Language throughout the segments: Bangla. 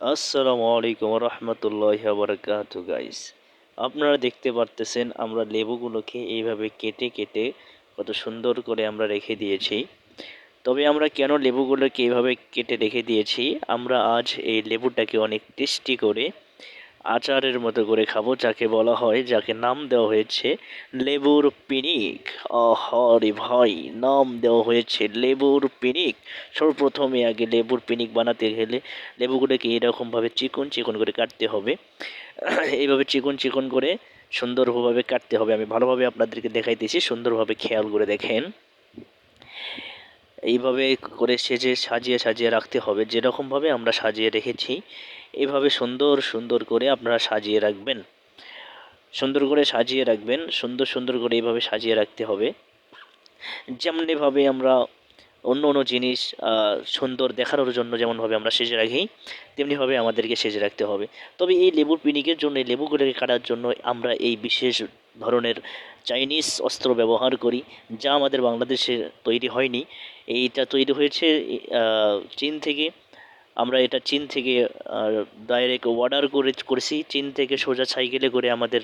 আসসালামু আলাইকুম রহমতুল্লাহ বারাকাতু গাইস। আপনারা দেখতে পারতেছেন আমরা লেবুগুলোকে এইভাবে কেটে কেটে কত সুন্দর করে আমরা রেখে দিয়েছি। তবে আমরা কেন লেবুগুলোকে এইভাবে কেটে রেখে দিয়েছি, আমরা আজ এই লেবুটাকে অনেক টেস্টি করে আচারের মতো করে খাবো, যাকে বলা হয়, যাকে নাম দেওয়া হয়েছে লেবুর পিনিক। আহারে ভাই, নাম দেওয়া হয়েছে লেবুর পিনিক। সর্বপ্রথমে আগে লেবুর পিনিক বানাতে গেলে লেবুগুলোকে এরকমভাবে চিকন চিকন করে কাটতে হবে। এইভাবে চিকন চিকন করে সুন্দরভাবে কাটতে হবে। আমি ভালোভাবে আপনাদেরকে দেখাইতেছি, সুন্দরভাবে খেয়াল করে দেখেন। এইভাবে করে সাজিয়ে সাজিয়ে রাখতে হবে, যেরকমভাবে আমরা সাজিয়ে রেখেছি এইভাবে সুন্দর সুন্দর করে আপনারা সাজিয়ে রাখবেন। সুন্দর করে সাজিয়ে রাখবেন, সুন্দর সুন্দর করে এইভাবে সাজিয়ে রাখতে হবে। যেমনিভাবে আমরা অন্য অন্য জিনিস সুন্দর দেখানোর জন্য যেমনভাবে আমরা সেজে রাখি, তেমনিভাবে আমাদেরকে সেজে রাখতে হবে। তবে এই লেবুর পিনিকের জন্য, এই লেবুগুলোকে কাটার জন্য আমরা এই বিশেষ ধরনের চাইনিজ অস্ত্র ব্যবহার করি, যা আমাদের বাংলাদেশে তৈরি হয়নি। এইটা তৈরি হয়েছে চীন থেকে। আমরা এটা চীন থেকে ডাইরেক্ট অর্ডার করেছি। চীন থেকে সোজা সাইকেলে করে আমাদের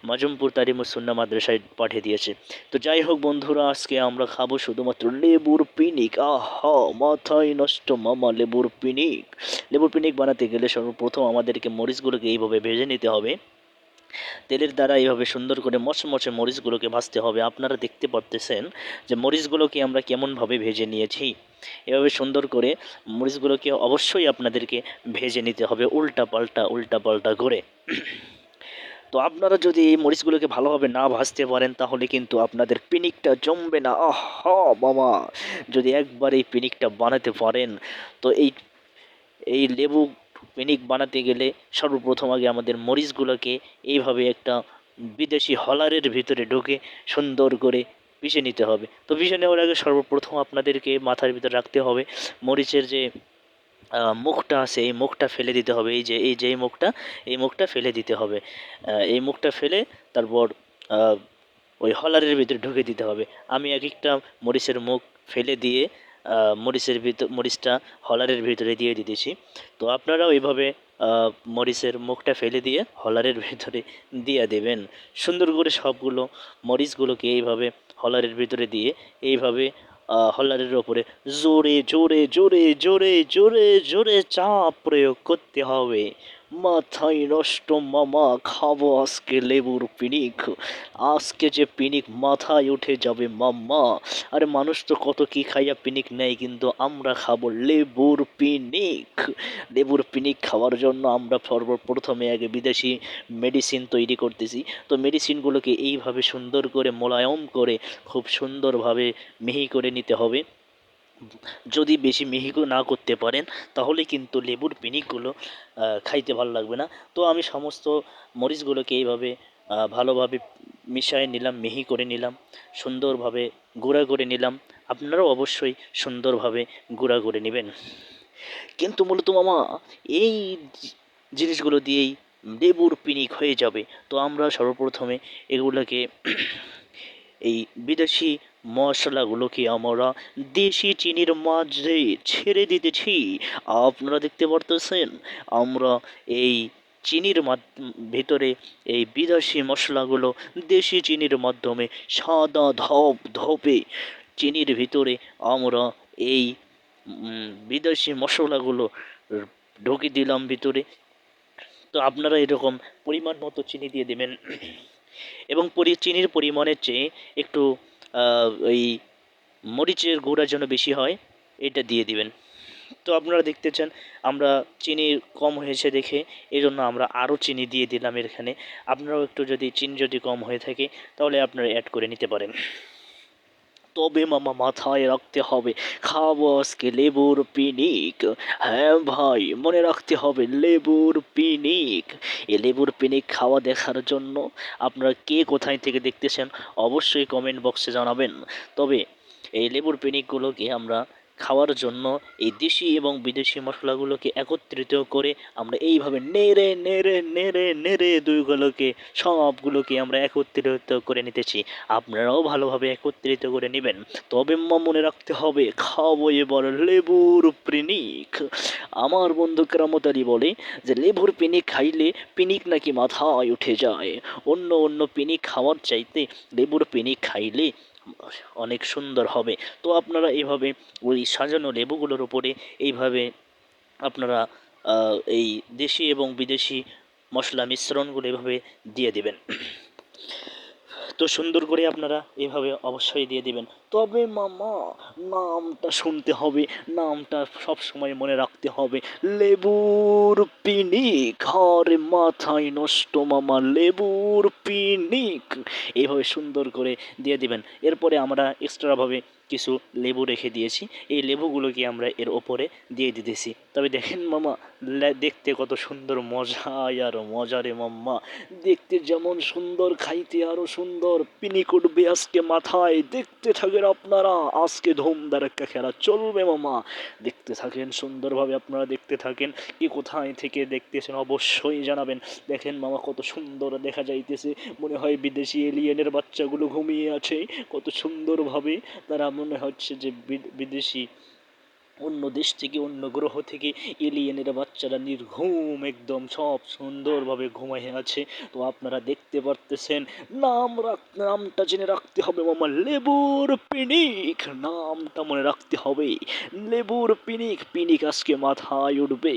মাজুমপুর তালিমুস সুন্নাহ মাদ্রাসায় পাঠিয়ে দিয়েছে। তো যাই হোক বন্ধুরা, আজকে আমরা খাবো শুধুমাত্র লেবুর পিনিক। আহা, মাথায় নষ্ট মামা, লেবুর পিনিক। লেবুর পিনিক বানাতে গেলে সর্বপ্রথম আমাদেরকে মরিচগুলোকে এইভাবে ভেজে নিতে হবে। তেলের দ্বারা এইভাবে সুন্দর করে মচমচে মরিচগুলোকে ভাজতে হবে। আপনারা দেখতে পারতেছেন যে মরিচগুলোকে আমরা কেমনভাবে ভেজে নিয়েছি। এভাবে সুন্দর করে মরিচগুলোকে অবশ্যই আপনাদেরকে ভেজে নিতে হবে, উল্টা পাল্টা করে। তো আপনারা যদি এই মরিচগুলোকে ভালোভাবে না ভাজতে পারেন, তাহলে কিন্তু আপনাদের পিনিকটা জমবে না। আহা বাবা, যদি একবার এই পিনিকটা বানাতে পারেন, তো এই লেবু পিনিক বানাতে গেলে সর্বপ্রথম আগে আমাদের মরিচগুলোকে এইভাবে একটা বিদেশি হলারের ভিতরে ঢুকে সুন্দর করে পিষে নিতে হবে। তো পিষে নেওয়ার আগে সর্বপ্রথম আপনাদেরকে মাথার ভিতরে রাখতে হবে মরিচের যে মুখটা আছে, এই মুখটা ফেলে দিতে হবে। এই মুখটা, এই মুখটা ফেলে দিতে হবে। এই মুখটা ফেলে তারপর ওই হলারের ভিতরে ঢুকে দিতে হবে। আমি এক একটা মরিচের মুখ ফেলে দিয়ে মরিচটা হলারের ভিতরে দিয়ে দিতেছি। তো আপনারাও এইভাবে মরিচের মুখটা ফেলে দিয়ে হলারের ভিতরে দিয়ে দেবেন। সুন্দর করে সবগুলো মরিচগুলোকে এইভাবে হলারের ভিতরে দিয়ে এইভাবে হলারের ওপরে জোরে জোরে জোরে জোরে জোরে জোরে চাপ প্রয়োগ করতে হবে। মাথায় নষ্ট মামা, খাবো আজকে লেবুর পিনিক। আজকে যে পিনিক মাথায় উঠে যাবে মাম্মা। আরে মানুষ তো কত কি খাইয়া পিনিক নেয়, কিন্তু আমরা খাবো লেবুর পিনিক। লেবুর পিনিক খাওয়ার জন্য আমরা সর্বপ্রথমে আগে বিদেশি মেডিসিন তৈরি করতেছি। তো মেডিসিনগুলোকে এইভাবে সুন্দর করে মোলায়েম করে খুব সুন্দরভাবে মিহি করে নিতে হবে। যদি বেশি মিহি না করতে পারেন, তাহলে কিন্তু লেবুর পিনিকগুলো খাইতে ভালো লাগবে না। তো আমি সমস্ত মরিচগুলোকে এইভাবে ভালোভাবে মিশিয়ে নিলাম, মিহি করে নিলাম, সুন্দরভাবে গুঁড়া করে নিলাম। আপনারাও অবশ্যই সুন্দরভাবে গুঁড়া করে নেবেন। কিন্তু মূলত মামা, এই জিনিসগুলো দিয়েই লেবুর পিনিক হয়ে যাবে। তো আমরা সর্বপ্রথমে এগুলোকে এই বিদেশি মশলাগুলোকে আমরা দেশি চিনির মাঝে ছেড়ে দিতেছি। আপনারা দেখতে পারতেছেন আমরা এই চিনির ভিতরে এই বিদেশি মশলাগুলো দেশি চিনির মাধ্যমে সাদা ধপ ধপে চিনির ভিতরে আমরা এই বিদেশি মশলাগুলো ঢুকে দিলাম ভিতরে। তো আপনারা এরকম পরিমাণ মতো চিনি দিয়ে দেবেন, এবং চিনির পরিমাণের চেয়ে একটু ওই মরিচের গুঁড়া যেন বেশি হয়, এটা দিয়ে দিবেন। তো আপনারা দেখতে চান আমরা চিনি কম হয়েছে দেখে এই জন্য আমরা আরও চিনি দিয়ে দিলাম এখানে। আপনারাও একটু যদি চিনি যদি কম হয়ে থাকে, তাহলে আপনারা অ্যাড করে নিতে পারেন। তবে মামা মাথায় রাখতে হবে, খাবো আজকে লেবুর পিনিক। হ্যাঁ ভাই, মনে রাখতে হবে লেবুর পিনিক। এই লেবুর পিনিক খাওয়া দেখার জন্য আপনারা কে কোথায় থেকে দেখতেছেন অবশ্যই কমেন্ট বক্সে জানাবেন। তবে এই লেবুর পিনিকগুলোকে আমরা খাওয়ার জন্য এই দেশি এবং বিদেশি মশলাগুলোকে একত্রিত করে আমরা এইভাবে নেড়ে নেড়ে নেড়ে নেড়ে দুইগুলোকে সবগুলোকে আমরা একত্রিত করে নিতেছি। আপনারাও ভালোভাবে একত্রিত করে নেবেন। তবে মনে রাখতে হবে খাবো এবার লেবুর পিনিক। আমার বন্ধু কেরামত আলী বলে যে লেবুর পিনিক খাইলে পিনিক নাকি মাথায় উঠে যায়। অন্য অন্য পিনিক খাওয়ার চাইতে লেবুর পিনিক খাইলে অনেক সুন্দর হবে। তো আপনারা এইভাবে ওই সাজানো লেবুগুলোর উপরে এইভাবে আপনারা এই দেশি এবং বিদেশি মশলা মিশ্রণগুলো এভাবে দিয়ে দিবেন। তো সুন্দর করে আপনারা এভাবে অবশ্যই দিয়ে দিবেন। তবে মামা নামটা শুনতে হবে, নামটা সব সময় মনে রাখতে হবে, লেবুর পিনিক। আরে মাথায় নষ্ট মামা, লেবুর পিনিক। এইভাবে সুন্দর করে দিয়ে দিবেন। এরপরে আমরা এক্সট্রাভাবে কিছু লেবু রেখে দিয়েছি, এই লেবুগুলোকে আমরা এর ওপরে দিয়ে দিতেছি। তবে দেখেন মামা, দেখতে কত সুন্দর, মজায় আর মজারে মাম্মা। দেখতে যেমন সুন্দর, খাইতে আরো সুন্দর। পিনিক উঠবে আজকে মাথায়। দেখতে থাকেন আপনারা, আজকে ধুমধার একটা খেলা চলবে মামা। দেখতে থাকেন সুন্দরভাবে, আপনারা দেখতে থাকেন। কি কোথায় থেকে দেখতেছেন অবশ্যই জানাবেন। দেখেন মামা কত সুন্দর দেখা যাইতেছে, মনে হয় বিদেশি এলিয়েনের বাচ্চাগুলো ঘুমিয়ে আছে। কত সুন্দরভাবে তারা মনে হচ্ছে যে বিদেশি অন্য দেশ থেকে, অন্য গ্রহ থেকে এলিয়েনের বাচ্চারা নির্ঘুম একদম সব সুন্দরভাবে ঘুমায় আছে। তো আপনারা দেখতে পারতেছেন। নামটা জেনে রাখতে হবে মামা, লেবুর পিনিক। নামটা মনে রাখতে হবে, লেবুর পিনিক। পিনিক আজকে মাথায় উঠবে,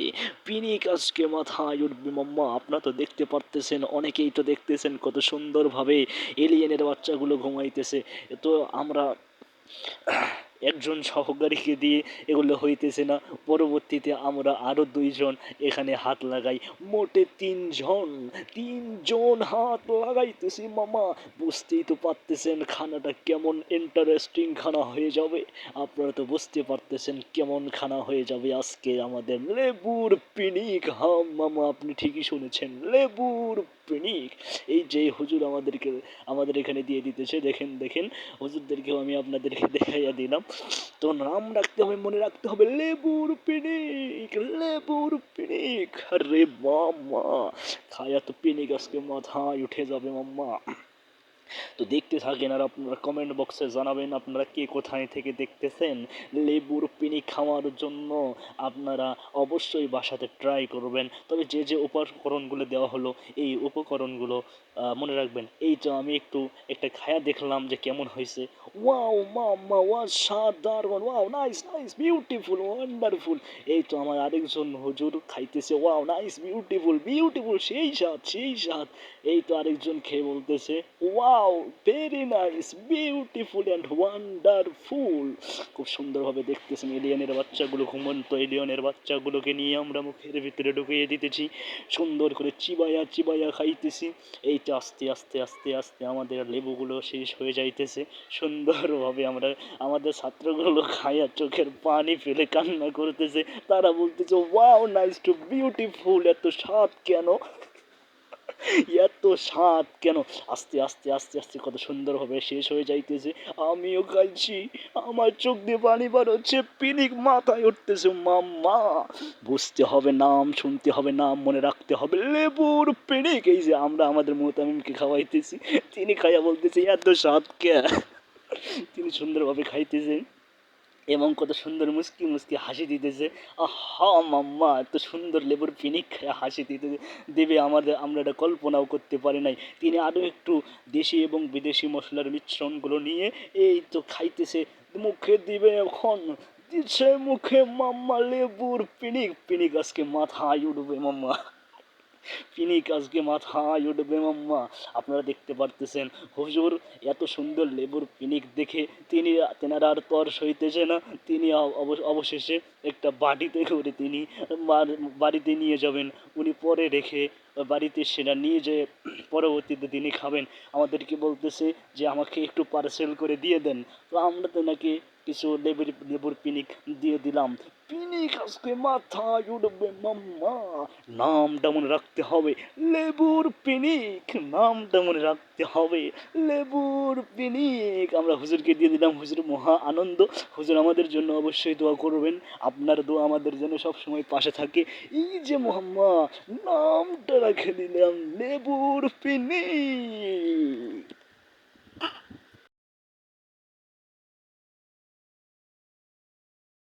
পিনিক আজকে মাথায় উঠবে মাম্মা। আপনারা তো দেখতে পারতেছেন, অনেকেই তো দেখতেছেন কত সুন্দরভাবে এলিয়েনের বাচ্চাগুলো ঘুমাইতেছে। তো আমরা একজন সহকারীকে দিয়ে এগুলো হইতেছে না, পরবর্তীতে আমরা আরও দুইজন এখানে হাত লাগাই, মোটে তিনজন হাত লাগাইতেছি মামা। বুঝতেই তো পারতেছেন খানাটা কেমন ইন্টারেস্টিং খানা হয়ে যাবে। আপনারা তো বুঝতে পারতেছেন কেমন খানা হয়ে যাবে আজকে আমাদের লেবুর পিনিক। হ্যাঁ মামা, আপনি ঠিকই শুনেছেন, লেবুর পিনিক। এই যে হুজুর আমাদের এখানে দিয়ে দিতেছে, দেখেন দেখেন, হুজুরদেরকেও আমি আপনাদেরকে দেখাইয়া দিলাম। তো নাম রাখতে হবে, মনে রাখতে হবে, লেবুর পিনিক, লেবুর পিনিক। আরে মাম্মা, খায়া তো পিনিক আজকে মাথায় উঠে যাবে মাম্মা। তো দেখতে থাকেন, আর আপনারা কমেন্ট বক্সে জানাবেন আপনারা কে কোথায় থেকে দেখতেছেন। লেবুর পিনিক খাওয়ার জন্য আপনারা অবশ্যই বাসাতে ট্রাই করবেন। তবে যে যে উপকরণগুলো দেওয়া হলো, এই উপকরণগুলো মনে রাখবেন। এই তো আমি একটা খায়া দেখলাম যে কেমন হয়েছে। ওয়াও মাম্মা, অসাধারণ, wow, nice nice, beautiful, wonderful. এই তো আমার আরেকজন হুজুর খাইতেছে, ওয়াও, নাইস, বিউটিফুল বিউটিফুল, সেই স্বাদ সেই স্বাদ। এই তো আরেকজন খেয়ে বলতেছে, wow, very nice, beautiful and wonderful. খুব সুন্দরভাবে দেখতেছেন এলিয়েনের বাচ্চাগুলো, ঘুমন্ত এলিয়েনের বাচ্চাগুলোকে নিয়ে আমরা মুখের ভিতরে ঢুকিয়ে দিতেছি, সুন্দর করে চিবাইয়া চিবাইয়া খাইতেছি। এই তো আস্তে আস্তে আস্তে আস্তে আমাদের লেবুগুলো শেষ হয়ে যাইতেছে। সুন্দরভাবে আমরা আমাদের ছাত্রগুলো খাইয়া চোখের পানি ফেলে কান্না করতেছে। তারা বলতেছে, ওয়াও, নাইস টু বিউটিফুল, এত স্বাদ কেন, এত স্বাদ কেন। আস্তে আস্তে আস্তে আস্তে কত সুন্দরভাবে শেষ হয়ে যাইতেছে। আমিও খাইছি, আমার চোখ দিয়ে পানি বার হচ্ছে, পিনিক মাথায় উঠতেছে মাম্মা। বুঝতে হবে, নাম শুনতে হবে, নাম মনে রাখতে হবে, লেবুর পিনিক। এই যে আমরা আমাদের মুহতামিমকে খাওয়াইতেছি, তিনি খাইয়া বলতেছে, এত স্বাদ কে। তিনি সুন্দরভাবে খাইতেছে এবং কত সুন্দর মুস্কি মুস্কি হাসি দিতেছে। আহা মাম্মা, এত সুন্দর লেবুর পিনিক খেয়ে হাসি দিতে দেবে আমরা এটা কল্পনাও করতে পারি নাই। তিনি আরও একটু দেশি এবং বিদেশি মশলার মিশ্রণগুলো নিয়ে এই তো খাইতেছে, মুখে দিবে এখন, দিচ্ছে মুখে মাম্মা লেবুর পিনিক। পিনিক আজকে মাথায় উঠবে মাম্মা, পিনিক আজকে মাথায় উঠবে মাম্মা। আপনারা দেখতে পারতেছেন হুজুর এত সুন্দর লেবুর পিনিক দেখে তেনারা আর তর সইতেছে না। তিনি অবশেষে একটা বাটিতে করে তিনি বাড়িতে নিয়ে যাবেন। উনি পরে রেখে বাড়িতে সেটা নিয়ে যেয়ে পরবর্তীতে তিনি খাবেন। আমাদেরকে বলতেছে যে আমাকে একটু পার্সেল করে দিয়ে দেন। তো আমরা তো নাকি কিছু লেবুর পিনিক দিয়ে দিলাম। পিনিক আজকে মাথায় উঠবে মাম্মা। নামটা মনে রাখতে হবে লেবুর পিনিক, নামটা মনে রাখতে হবে লেবুর পিনিক। আমরা হুজুরকে দিয়ে দিলাম, হুজুর মহা আনন্দ। হুজুর আমাদের জন্য অবশ্যই দোয়া করবেন, আপনার দোয়া আমাদের জন্য সবসময় পাশে থাকে। এই যে মোহাম্মদ, নামটা রেখে দিলাম লেবুর পিনিক।